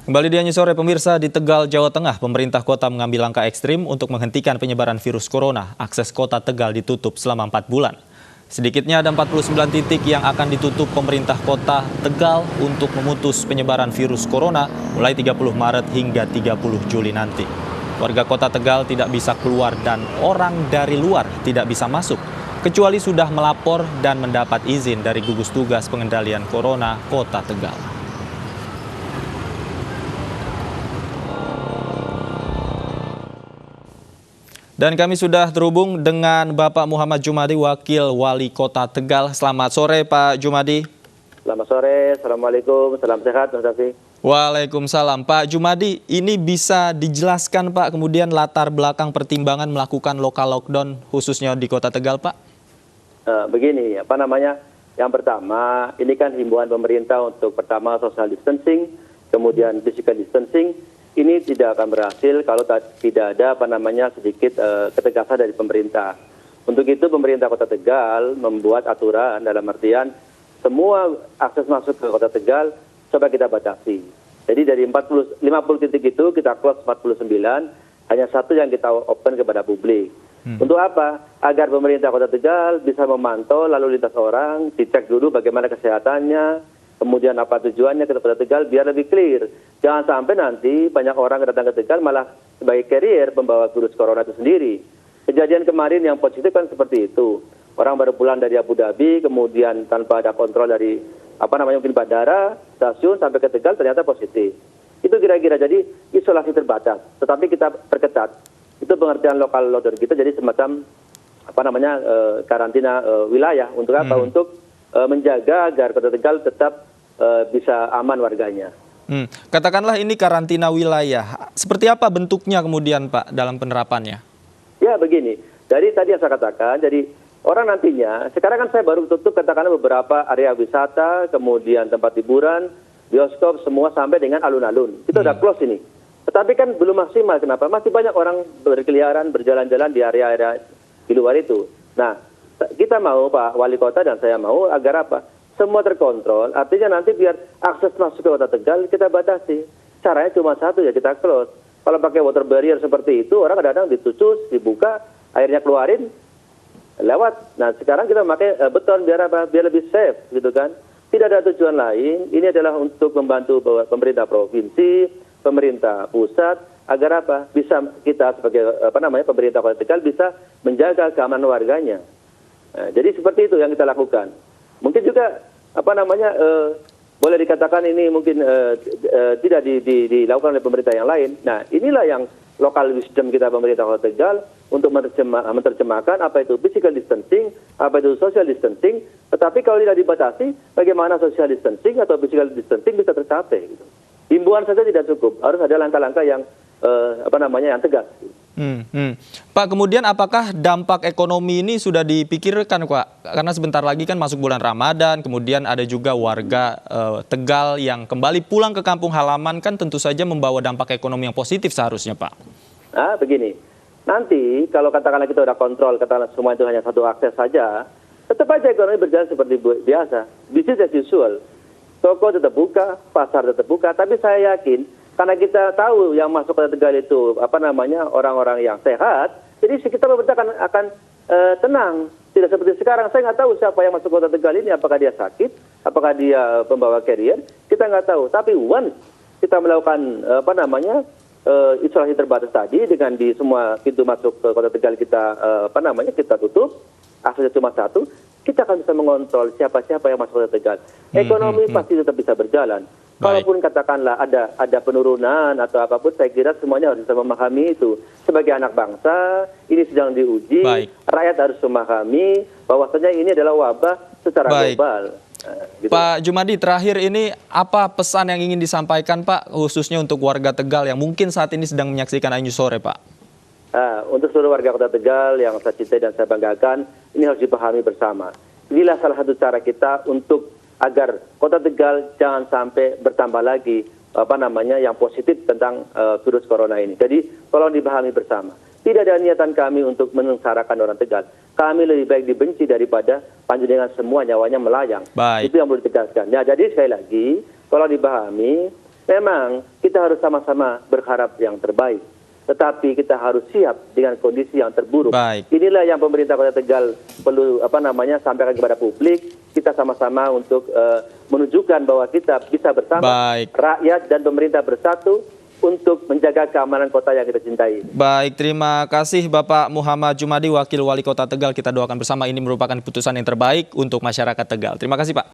Kembali di Anju Sore, pemirsa, di Tegal, Jawa Tengah, pemerintah kota mengambil langkah ekstrim untuk menghentikan penyebaran virus corona. Akses kota Tegal ditutup selama 4 bulan. Sedikitnya ada 49 titik yang akan ditutup pemerintah kota Tegal untuk memutus penyebaran virus corona mulai 30 Maret hingga 30 Juli nanti. Warga kota Tegal tidak bisa keluar dan orang dari luar tidak bisa masuk, kecuali sudah melapor dan mendapat izin dari gugus tugas pengendalian corona kota Tegal. Dan kami sudah terhubung dengan Bapak Muhammad Jumadi, Wakil Wali Kota Tegal. Selamat sore Pak Jumadi. Selamat sore, Assalamualaikum, salam sehat Mas Safi. Waalaikumsalam. Pak Jumadi, ini bisa dijelaskan Pak kemudian latar belakang pertimbangan melakukan lokal lockdown khususnya di Kota Tegal Pak? Begini, yang pertama ini kan himbauan pemerintah untuk pertama social distancing, kemudian physical distancing. Ini tidak akan berhasil kalau tidak ada sedikit ketegasan dari pemerintah. Untuk itu pemerintah Kota Tegal membuat aturan dalam artian semua akses masuk ke Kota Tegal coba kita batasi. Jadi dari 50 titik itu kita close 49, hanya satu yang kita open kepada publik. Untuk apa? Agar pemerintah Kota Tegal bisa memantau lalu lintas orang, dicek dulu bagaimana kesehatannya, kemudian apa tujuannya ke Kota Tegal biar lebih clear. Jangan sampai nanti banyak orang datang ke Tegal malah sebagai carrier pembawa virus corona itu sendiri. Kejadian kemarin yang positif kan seperti itu. Orang baru pulang dari Abu Dhabi, kemudian tanpa ada kontrol dari mungkin bandara, stasiun sampai ke Tegal ternyata positif. Itu kira-kira jadi isolasi terbatas, tetapi kita perketat. Itu pengertian lokal lockdown kita jadi semacam karantina wilayah untuk apa? Untuk menjaga agar Kota Tegal tetap bisa aman warganya. Katakanlah ini karantina wilayah. Seperti apa bentuknya kemudian Pak dalam penerapannya? Ya begini, dari tadi yang saya katakan, jadi orang nantinya, sekarang kan saya baru tutup katakanlah beberapa area wisata, kemudian tempat hiburan, bioskop, semua sampai dengan alun-alun. Itu udah close ini. Tetapi kan belum maksimal, kenapa? Masih banyak orang berkeliaran, berjalan-jalan di area-area di luar itu. Nah, kita mau Pak Wali Kota dan saya mau agar apa? Semua terkontrol, artinya nanti biar akses masuk ke Kota Tegal kita batasi. Caranya cuma satu ya, kita close. Kalau pakai water barrier seperti itu, orang kadang-kadang ditucus, dibuka, airnya keluarin, lewat. Nah sekarang kita pakai beton biar apa? Biar lebih safe gitu kan. Tidak ada tujuan lain, ini adalah untuk membantu pemerintah provinsi, pemerintah pusat, agar apa? Bisa kita sebagai pemerintah Kota Tegal bisa menjaga keamanan warganya. Nah, jadi seperti itu yang kita lakukan. Mungkin juga boleh dikatakan ini mungkin tidak dilakukan oleh pemerintah yang lain. Nah inilah yang lokal wisdom kita pemerintah Kota Tegal untuk menerjemahkan apa itu physical distancing, apa itu social distancing. Tetapi kalau tidak dibatasi, bagaimana social distancing atau physical distancing bisa tercapai? Gitu. Himbauan saja tidak cukup, harus ada langkah-langkah yang yang tegas. Pak, kemudian apakah dampak ekonomi ini sudah dipikirkan Pak? Karena sebentar lagi kan masuk bulan Ramadan, kemudian ada juga warga Tegal yang kembali pulang ke kampung halaman, kan tentu saja membawa dampak ekonomi yang positif seharusnya Pak. Begini, nanti kalau katakanlah kita udah kontrol, katakanlah semua itu hanya satu akses saja, tetap aja ekonomi berjalan seperti biasa, business as usual. Toko tetap buka, pasar tetap buka, tapi saya yakin karena kita tahu yang masuk ke Tegal itu orang-orang yang sehat, jadi sekitar pemerintah akan tenang. Tidak seperti sekarang, saya nggak tahu siapa yang masuk Kota Tegal ini, apakah dia sakit, apakah dia pembawa carrier, kita nggak tahu. Tapi once kita melakukan isolasi terbatas tadi dengan di semua pintu masuk ke Kota Tegal kita kita tutup, aksesnya cuma satu, kita akan bisa mengontrol siapa-siapa yang masuk Kota Tegal. Ekonomi pasti tetap bisa berjalan. Kalaupun katakanlah ada penurunan atau apapun, saya kira semuanya harus bisa memahami itu. Sebagai anak bangsa, ini sedang diuji, rakyat harus memahami bahwasanya ini adalah wabah secara global. Gitu. Pak Jumadi, terakhir ini apa pesan yang ingin disampaikan Pak, khususnya untuk warga Tegal yang mungkin saat ini sedang menyaksikan Anju Sore Pak? Untuk seluruh warga Kota Tegal yang saya cintai dan saya banggakan, ini harus dipahami bersama. Inilah salah satu cara kita untuk agar Kota Tegal jangan sampai bertambah lagi yang positif tentang virus corona ini. Jadi tolong dipahami bersama. Tidak ada niatan kami untuk menengsarakan orang Tegal. Kami lebih baik dibenci daripada panjenengan semua nyawanya melayang. Baik. Itu yang perlu ditegaskan. Ya, jadi sekali lagi, kalau dipahami, memang kita kita harus sama-sama berharap yang terbaik. Tetapi kita harus siap dengan kondisi yang terburuk. Baik. Inilah yang pemerintah Kota Tegal perlu sampaikan kepada publik. Kita sama-sama untuk menunjukkan bahwa kita bisa bersama, Baik. rakyat dan pemerintah bersatu untuk menjaga keamanan kota yang kita cintai. Baik, terima kasih Bapak Muhammad Jumadi, Wakil Wali Kota Tegal. Kita doakan bersama ini merupakan putusan yang terbaik untuk masyarakat Tegal. Terima kasih Pak.